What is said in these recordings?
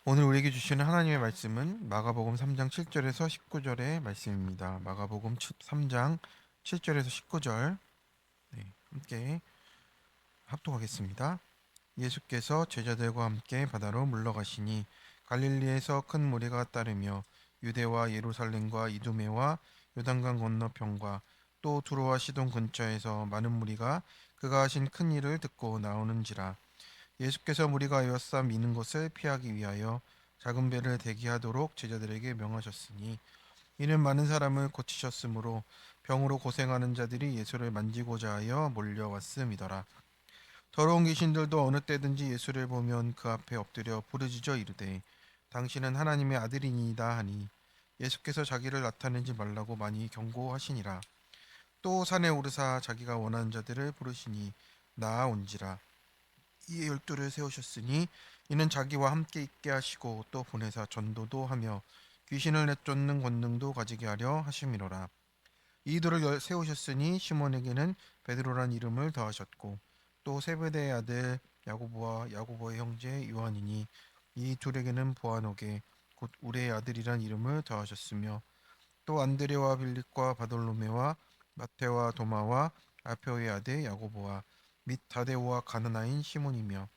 오늘 우리에게 주시는 하나님의 말씀은 마가복음 3장 7절에서 19절의 말씀입니다. 마가복음 3장 7절에서 19절 함께 합독하겠습니다. 예수께서 제자들과 함께 바다로 물러가시니 갈릴리에서 큰 무리가 따르며 유대와 예루살렘과 이두메와 요단강 건너편과 또 두로와 시돈 근처에서 많은 무리가 그가 하신 큰 일을 듣고 나오는지라. 예수께서 무리가 에워싸 미는 것을 피하기 위하여 작은 배를 대기하도록 제자들에게 명하셨으니 이는 많은 사람을 고치셨으므로 병으로 고생하는 자들이 예수를 만지고자 하여 몰려왔음이더라. 더러운 귀신들도 어느 때든지 예수를 보면 그 앞에 엎드려 부르짖어 이르되 당신은 하나님의 아들이니이다 하니 예수께서 자기를 나타내지 말라고 많이 경고하시니라. 또 산에 오르사 자기가 원하는 자들을 부르시니 나아온지라. 이에 열두를 세우셨으니 이는 자기와 함께 있게 하시고 또 보내사 전도도 하며 귀신을 내쫓는 권능도 가지게 하려 하심이로라. 이들을 세우셨으니 시몬에게는 베드로란 이름을 더하셨고 또 세베대의 아들 야고보와 야고보의 형제 요한이니 이 둘에게는 보아노게 곧 우레의 아들이란 이름을 더하셨으며 또 안드레와 빌립과 바돌로메와 마테와 도마와 알페오의 아들 야고보와 및 다데오와 가느나인 시몬이며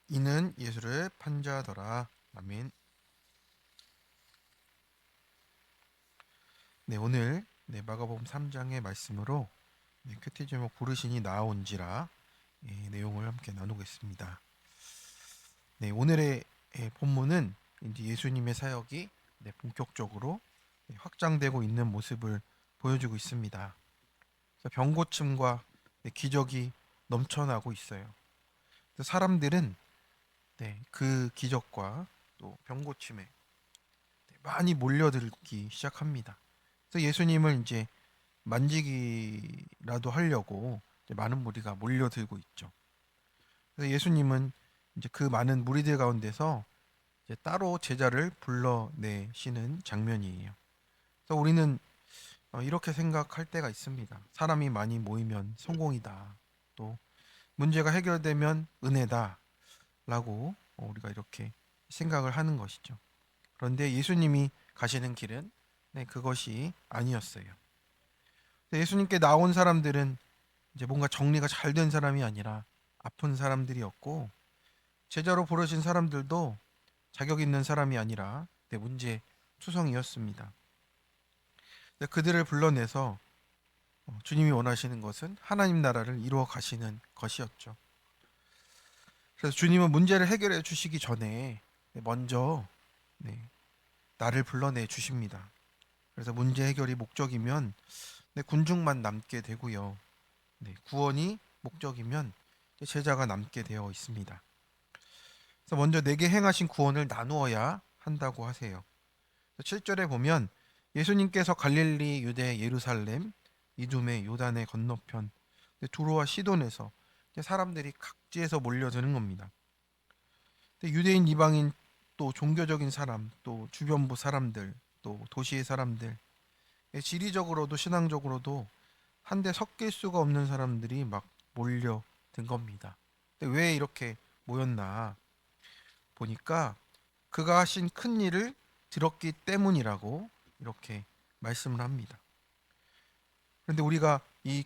이는 예수를 판자더라. 아멘. 네, 오늘 마가복음 3장의 말씀으로 큐티 제목 부르시니 나아온지라 내용을 함께 나누겠습니다. 네, 오늘의 본문은 이제 예수님의 사역이 본격적으로 확장되고 있는 모습을 보여주고 있습니다. 그래서 병고침과 기적이 넘쳐나고 있어요. 사람들은 그 기적과 또 병고침에 많이 몰려들기 시작합니다. 그래서 예수님을 이제 만지기라도 하려고 이제 많은 무리가 몰려들고 있죠. 그래서 예수님은 이제 그 많은 무리들 가운데서 이제 따로 제자를 불러내시는 장면이에요. 그래서 우리는 이렇게 생각할 때가 있습니다. 사람이 많이 모이면 성공이다. 또 문제가 해결되면 은혜다라고 우리가 이렇게 생각을 하는 것이죠. 그런데 예수님이 가시는 길은 그것이 아니었어요. 예수님께 나온 사람들은 이제 뭔가 정리가 잘 된 사람이 아니라 아픈 사람들이었고 제자로 부르신 사람들도 자격 있는 사람이 아니라 문제 투성이었습니다. 그들을 불러내서 주님이 원하시는 것은 하나님 나라를 이루어 가시는 것이었죠. 그래서 주님은 문제를 해결해 주시기 전에 먼저 나를 불러내 주십니다. 그래서 문제 해결이 목적이면 군중만 남게 되고요. 구원이 목적이면 제자가 남게 되어 있습니다. 그래서 먼저 내게 행하신 구원을 나누어야 한다고 하세요. 7절에 보면 예수님께서 갈릴리, 유대, 예루살렘, 이두메, 요단의 건너편, 두로와 시돈에서 사람들이 각지에서 몰려드는 겁니다. 유대인, 이방인, 또 종교적인 사람, 또 주변부 사람들, 또 도시의 사람들, 지리적으로도 신앙적으로도 한데 섞일 수가 없는 사람들이 막 몰려든 겁니다. 근데 왜 이렇게 모였나 보니까 그가 하신 큰 일을 들었기 때문이라고 이렇게 말씀을 합니다. 그런데 우리가 이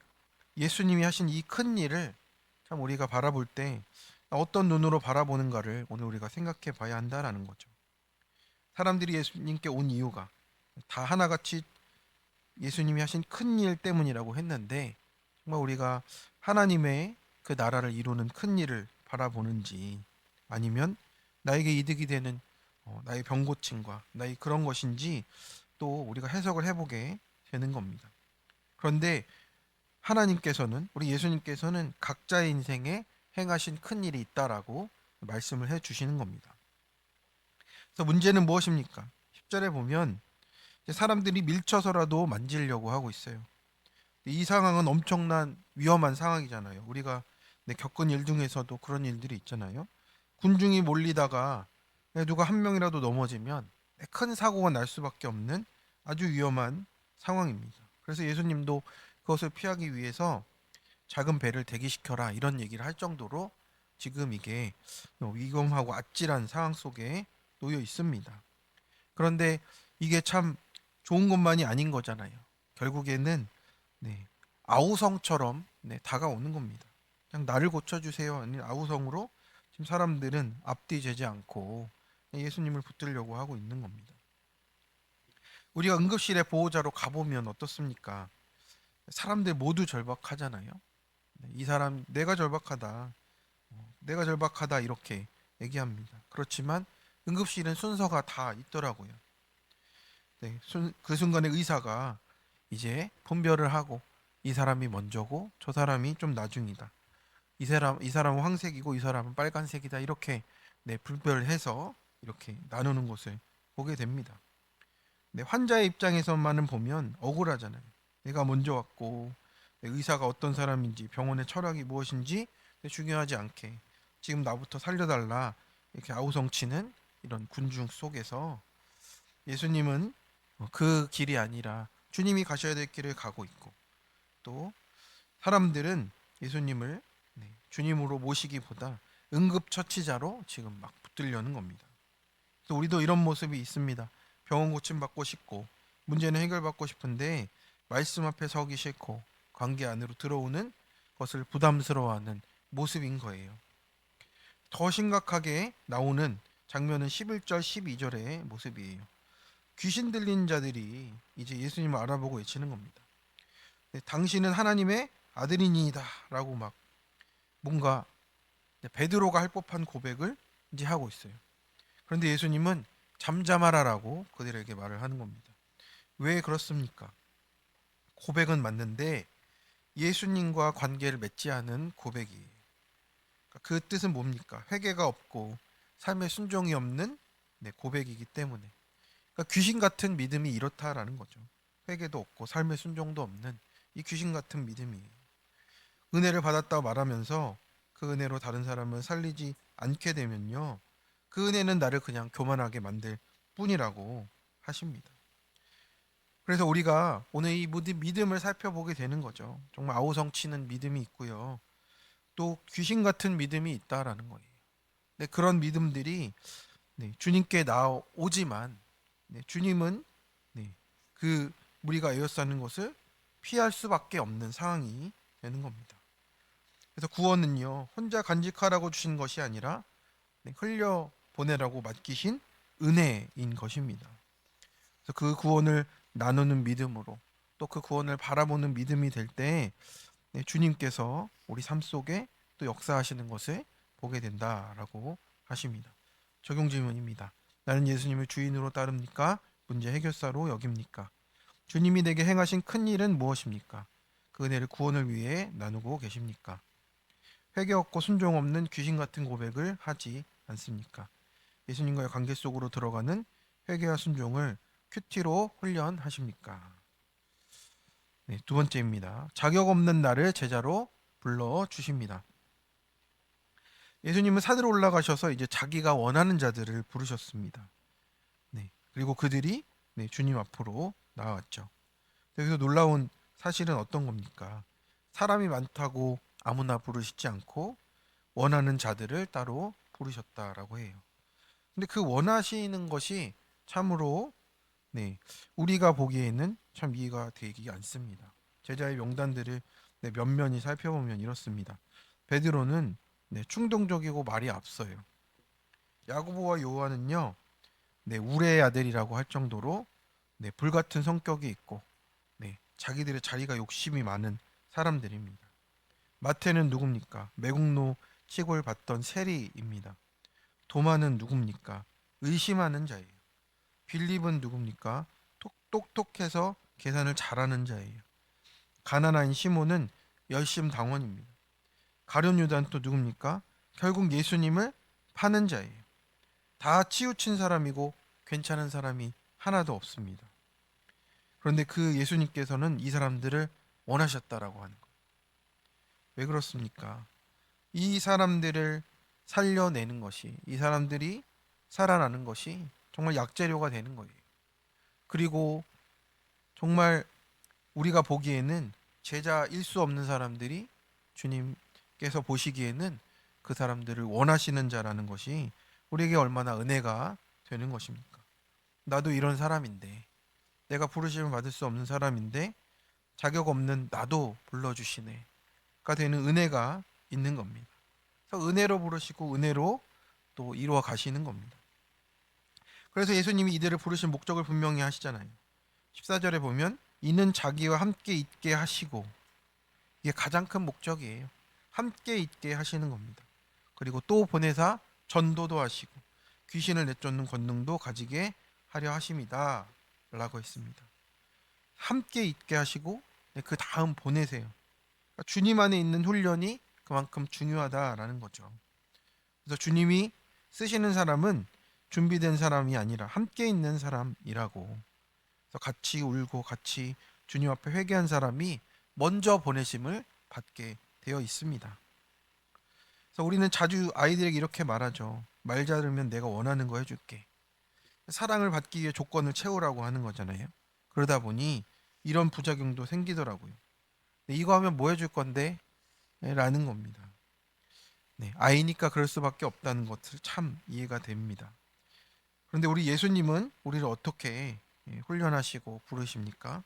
예수님이 하신 이 큰 일을 참 우리가 바라볼 때 어떤 눈으로 바라보는가를 오늘 우리가 생각해 봐야 한다라는 거죠. 사람들이 예수님께 온 이유가 다 하나같이 예수님이 하신 큰 일 때문이라고 했는데 정말 우리가 하나님의 그 나라를 이루는 큰 일을 바라보는지 아니면 나에게 이득이 되는 나의 병고침과 나의 그런 것인지 또 우리가 해석을 해보게 되는 겁니다. 그런데 하나님께서는 우리 예수님께서는 각자의 인생에 행하신 큰 일이 있다라고 말씀을 해 주시는 겁니다. 그래서 문제는 무엇입니까? 10절에 보면 사람들이 밀쳐서라도 만지려고 하고 있어요. 이 상황은 엄청난 위험한 상황이잖아요. 우리가 겪은 일 중에서도 그런 일들이 있잖아요. 군중이 몰리다가 누가 한 명이라도 넘어지면 큰 사고가 날 수밖에 없는 아주 위험한 상황입니다. 그래서 예수님도 그것을 피하기 위해서 작은 배를 대기시켜라 이런 얘기를 할 정도로 지금 이게 위험하고 아찔한 상황 속에 놓여 있습니다. 그런데 이게 참 좋은 것만이 아닌 거잖아요. 결국에는 네, 아우성처럼 다가오는 겁니다. 그냥 나를 고쳐주세요. 아니 아우성으로 지금 사람들은 앞뒤 재지 않고 예수님을 붙들려고 하고 있는 겁니다. 우리가 응급실에 보호자로 가보면 어떻습니까? 사람들 모두 절박하잖아요. 이 사람 내가 절박하다 이렇게 얘기합니다. 그렇지만 응급실은 순서가 다 있더라고요. 네, 그 순간에 의사가 이제 분별을 하고 이 사람이 먼저고 저 사람이 좀 나중이다. 이 사람은 황색이고 이 사람은 빨간색이다. 이렇게 분별해서 이렇게 나누는 것을 보게 됩니다. 환자의 입장에서만은 보면 억울하잖아요. 내가 먼저 왔고 의사가 어떤 사람인지 병원의 철학이 무엇인지 중요하지 않게 지금 나부터 살려달라 이렇게 아우성치는 이런 군중 속에서 예수님은 그 길이 아니라 주님이 가셔야 될 길을 가고 있고 또 사람들은 예수님을 주님으로 모시기보다 응급처치자로 지금 막 붙들려는 겁니다. 그래서 우리도 이런 모습이 있습니다. 병원 고침 받고 싶고 문제는 해결받고 싶은데 말씀 앞에 서기 싫고 관계 안으로 들어오는 것을 부담스러워하는 모습인 거예요. 더 심각하게 나오는 장면은 11절 12절의 모습이에요. 귀신 들린 자들이 이제 예수님을 알아보고 외치는 겁니다. 당신은 하나님의 아들이니이다 라고 막 뭔가 베드로가 할 법한 고백을 이제 하고 있어요. 그런데 예수님은 잠잠하라라고 그들에게 말을 하는 겁니다. 왜 그렇습니까? 고백은 맞는데 예수님과 관계를 맺지 않은 고백이에요. 그 뜻은 뭡니까? 회개가 없고 삶의 순종이 없는 고백이기 때문에 그러니까 귀신 같은 믿음이 이렇다라는 거죠. 회개도 없고 삶의 순종도 없는 이 귀신 같은 믿음이에요. 은혜를 받았다고 말하면서 그 은혜로 다른 사람을 살리지 않게 되면요. 그 은혜는 나를 그냥 교만하게 만들 뿐이라고 하십니다. 그래서 우리가 오늘 이 모든 믿음을 살펴보게 되는 거죠. 정말 아우성치는 믿음이 있고요. 또 귀신 같은 믿음이 있다라는 거예요. 네, 그런 믿음들이 주님께 나오지만 주님은 그 우리가 에워싸는 것을 피할 수밖에 없는 상황이 되는 겁니다. 그래서 구원은요 혼자 간직하라고 주신 것이 아니라 흘려 보내라고 맡기신 은혜인 것입니다. 그래서 그 구원을 나누는 믿음으로 또 그 구원을 바라보는 믿음이 될 때 주님께서 우리 삶 속에 또 역사하시는 것을 보게 된다라고 하십니다. 적용 질문입니다. 나는 예수님을 주인으로 따릅니까? 문제 해결사로 여깁니까? 주님이 내게 행하신 큰 일은 무엇입니까? 그 은혜를 구원을 위해 나누고 계십니까? 회개 없고 순종 없는 귀신 같은 고백을 하지 않습니까? 예수님과의 관계 속으로 들어가는 회개와 순종을 큐티로 훈련하십니까? 네, 두 번째입니다. 자격 없는 나를 제자로 불러 주십니다. 예수님은 산으로 올라가셔서 이제 자기가 원하는 자들을 부르셨습니다. 네, 그리고 그들이 주님 앞으로 나아왔죠. 여기서 놀라운 사실은 어떤 겁니까? 사람이 많다고 아무나 부르시지 않고 원하는 자들을 따로 부르셨다라고 해요. 근데 그 원하시는 것이 참으로 우리가 보기에는 참 이해가 되기 않습니다. 제자의 명단들을 면면히 살펴보면 이렇습니다. 베드로는 충동적이고 말이 앞서요. 야고보와 요한은요, 우레의 아들이라고 할 정도로 불같은 성격이 있고 자기들의 자리가 욕심이 많은 사람들입니다. 마태는 누굽니까? 매국노 칙을 받던 세리입니다. 도마는 누굽니까? 의심하는 자예요. 빌립은 누굽니까? 똑똑해서 계산을 잘하는 자예요. 가나나인 시몬은 열심당원입니다. 가룟 유다는 또 누굽니까? 결국 예수님을 파는 자예요. 다 치우친 사람이고 괜찮은 사람이 하나도 없습니다. 그런데 그 예수님께서는 이 사람들을 원하셨다라고 하는 거예요. 왜 그렇습니까? 이 사람들을 살려내는 것이, 이 사람들이 살아나는 것이 정말 약재료가 되는 거예요. 그리고 정말 우리가 보기에는 제자일 수 없는 사람들이 주님께서 보시기에는 그 사람들을 원하시는 자라는 것이 우리에게 얼마나 은혜가 되는 것입니까? 나도 이런 사람인데, 내가 부르심을 받을 수 없는 사람인데 자격 없는 나도 불러주시네가 되는 은혜가 있는 겁니다. 그래서 은혜로 부르시고 은혜로 또 이루어 가시는 겁니다. 그래서 예수님이 이들을 부르신 목적을 분명히 하시잖아요. 14절에 보면 이는 자기와 함께 있게 하시고, 이게 가장 큰 목적이에요. 함께 있게 하시는 겁니다. 그리고 또 보내사 전도도 하시고 귀신을 내쫓는 권능도 가지게 하려 하심이다 라고 했습니다. 함께 있게 하시고 그 다음 보내세요. 그러니까 주님 안에 있는 훈련이 그만큼 중요하다라는 거죠. 그래서 주님이 쓰시는 사람은 준비된 사람이 아니라 함께 있는 사람이라고. 그래서 같이 울고 같이 주님 앞에 회개한 사람이 먼저 보내심을 받게 되어 있습니다. 그래서 우리는 자주 아이들에게 이렇게 말하죠. 말 잘하면 내가 원하는 거 해줄게. 사랑을 받기 위해 조건을 채우라고 하는 거잖아요. 그러다 보니 이런 부작용도 생기더라고요. 이거 하면 뭐 해줄 건데? 라는 겁니다. 네, 아이니까 그럴 수밖에 없다는 것을 참 이해가 됩니다. 그런데 우리 예수님은 우리를 어떻게 훈련하시고 부르십니까?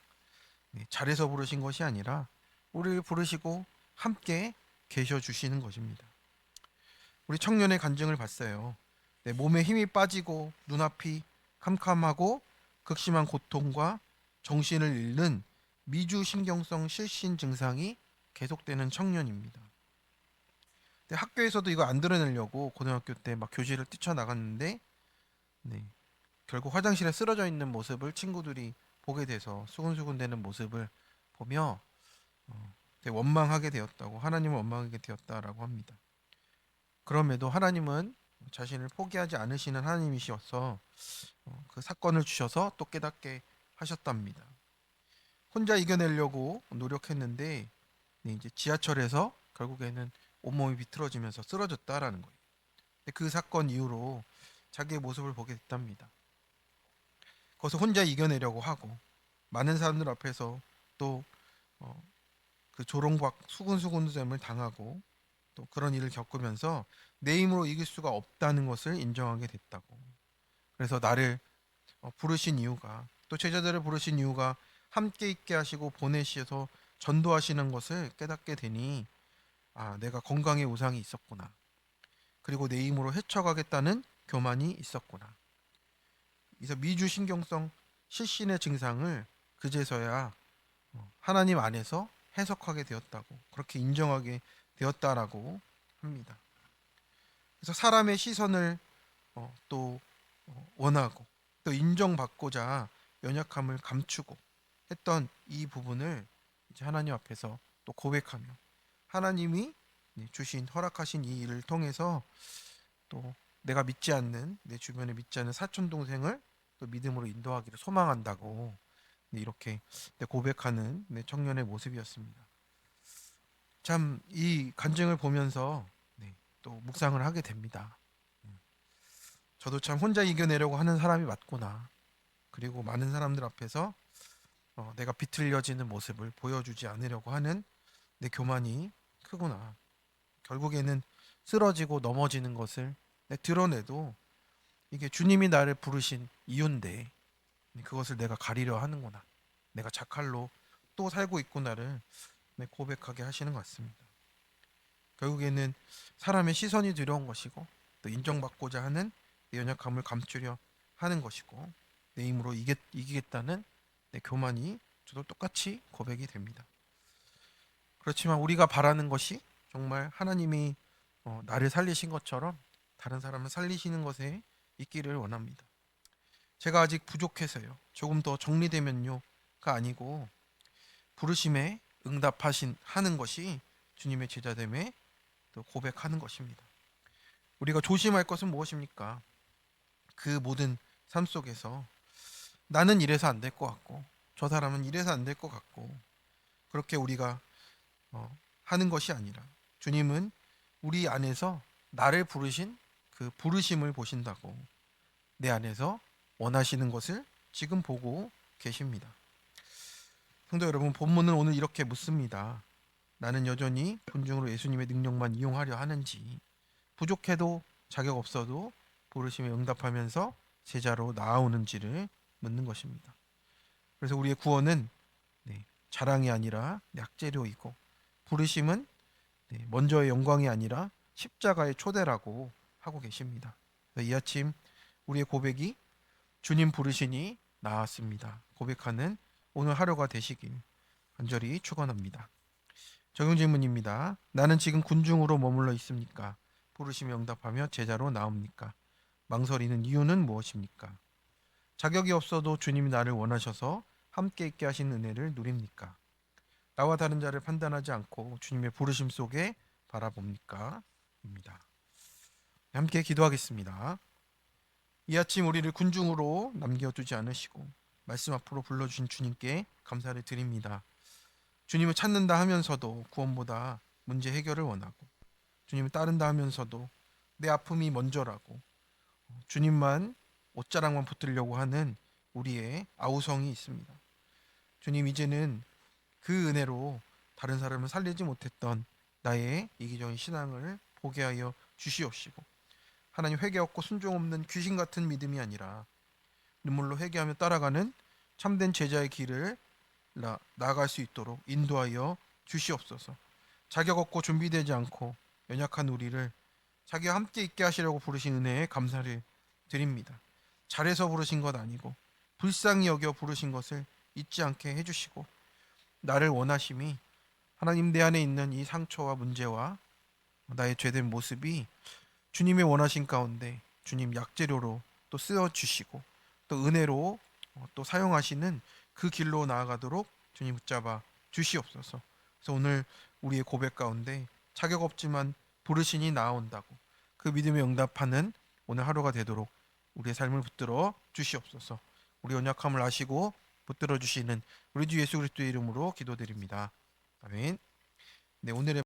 네, 잘해서 부르신 것이 아니라 우리를 부르시고 함께 계셔 주시는 것입니다. 우리 청년의 간증을 봤어요. 네, 몸에 힘이 빠지고 눈앞이 캄캄하고 극심한 고통과 정신을 잃는 미주신경성 실신 증상이 계속되는 청년입니다. 근데 학교에서도 이거 안 드러내려고 고등학교 때 막 교실을 뛰쳐나갔는데, 네, 결국 화장실에 쓰러져 있는 모습을 친구들이 보게 돼서 수근수근 되는 모습을 보며 되게 원망하게 되었다고, 하나님을 원망하게 되었다라고 합니다. 그럼에도 하나님은 자신을 포기하지 않으시는 하나님이시어서 그 사건을 주셔서 또 깨닫게 하셨답니다. 혼자 이겨내려고 노력했는데, 네, 이제 지하철에서 결국에는 온몸이 비틀어지면서 쓰러졌다라는 거예요. 그 사건 이후로 자기의 모습을 보게 됐답니다. 거기서 혼자 이겨내려고 하고 많은 사람들 앞에서 또 그 조롱박 수군수군됨을 당하고 또 그런 일을 겪으면서 내 힘으로 이길 수가 없다는 것을 인정하게 됐다고. 그래서 나를 부르신 이유가, 또 제자들을 부르신 이유가 함께 있게 하시고 보내시어서 전도하시는 것을 깨닫게 되니, 아, 내가 건강의 우상이 있었구나. 그리고 내 힘으로 헤쳐가겠다는 교만이 있었구나. 그래서 미주신경성 실신의 증상을 그제서야 하나님 안에서 해석하게 되었다고, 그렇게 인정하게 되었다라고 합니다. 그래서 사람의 시선을 또 원하고 또 인정받고자 연약함을 감추고 했던 이 부분을 이제 하나님 앞에서 또 고백하며, 하나님이 주신 허락하신 이 일을 통해서 또 내가 믿지 않는, 내 주변에 믿지 않는 사촌 동생을 또 믿음으로 인도하기를 소망한다고 이렇게 고백하는 청년의 모습이었습니다. 참 이 간증을 보면서 또 묵상을 하게 됩니다. 저도 참 혼자 이겨내려고 하는 사람이 맞구나. 그리고 많은 사람들 앞에서 내가 비틀려지는 모습을 보여주지 않으려고 하는 내 교만이 크구나. 결국에는 쓰러지고 넘어지는 것을 드러내도 이게 주님이 나를 부르신 이유인데 그것을 내가 가리려 하는구나. 내가 자칼로 또 살고 있구나를 고백하게 하시는 것 같습니다. 결국에는 사람의 시선이 두려운 것이고 또 인정받고자 하는 내 연약함을 감추려 하는 것이고 내 힘으로 이기겠다는 내 교만이 저도 똑같이 고백이 됩니다. 그렇지만 우리가 바라는 것이 정말 하나님이 나를 살리신 것처럼 다른 사람을 살리시는 것에 있기를 원합니다. 제가 아직 부족해서요. 조금 더 정리되면요가 아니고 부르심에 하는 것이 주님의 제자됨에 또 고백하는 것입니다. 우리가 조심할 것은 무엇입니까? 그 모든 삶 속에서 나는 이래서 안 될 것 같고 저 사람은 이래서 안 될 것 같고 그렇게 우리가 하는 것이 아니라 주님은 우리 안에서 나를 부르신 그 부르심을 보신다고, 내 안에서 원하시는 것을 지금 보고 계십니다. 성도 여러분, 본문은 오늘 이렇게 묻습니다. 나는 여전히 본중으로 예수님의 능력만 이용하려 하는지, 부족해도 자격 없어도 부르심에 응답하면서 제자로 나아오는지를 묻는 것입니다. 그래서 우리의 구원은 자랑이 아니라 약재료이고 부르심은 먼저의 영광이 아니라 십자가의 초대라고 하고 계십니다. 이 아침 우리의 고백이 주님 부르시니 나았습니다. 고백하는 오늘 하루가 되시길 간절히 축원합니다. 적용 질문입니다. 나는 지금 군중으로 머물러 있습니까? 부르심에 응답하며 제자로 나옵니까? 망설이는 이유는 무엇입니까? 자격이 없어도 주님이 나를 원하셔서 함께 있게 하신 은혜를 누립니까? 나와 다른 자를 판단하지 않고 주님의 부르심 속에 바라봅니까? 입니다. 함께 기도하겠습니다. 이 아침 우리를 군중으로 남겨두지 않으시고 말씀 앞으로 불러주신 주님께 감사를 드립니다. 주님을 찾는다 하면서도 구원보다 문제 해결을 원하고 주님을 따른다 하면서도 내 아픔이 먼저라고 주님만 옷자락만 붙들려고 하는 우리의 아우성이 있습니다. 주님, 이제는 그 은혜로 다른 사람을 살리지 못했던 나의 이기적인 신앙을 포기하여 주시옵시고 하나님, 회개 없고 순종 없는 귀신 같은 믿음이 아니라 눈물로 회개하며 따라가는 참된 제자의 길을 나아갈 수 있도록 인도하여 주시옵소서. 자격 없고 준비되지 않고 연약한 우리를 자기와 함께 있게 하시려고 부르신 은혜에 감사를 드립니다. 잘해서 부르신 것 아니고 불쌍히 여겨 부르신 것을 잊지 않게 해주시고 나를 원하심이 하나님 내 안에 있는 이 상처와 문제와 나의 죄된 모습이 주님의 원하신 가운데 주님 약재료로 또 쓰여주시고 또 은혜로 또 사용하시는 그 길로 나아가도록 주님 붙잡아 주시옵소서. 그래서 오늘 우리의 고백 가운데 자격 없지만 부르시니 나아온다고 그 믿음에 응답하는 오늘 하루가 되도록 우리의 삶을 붙들어 주시옵소서. 우리 연약함을 아시고 붙들어 주시는 우리 주 예수 그리스도의 이름으로 기도드립니다. 아멘. 네, 오늘의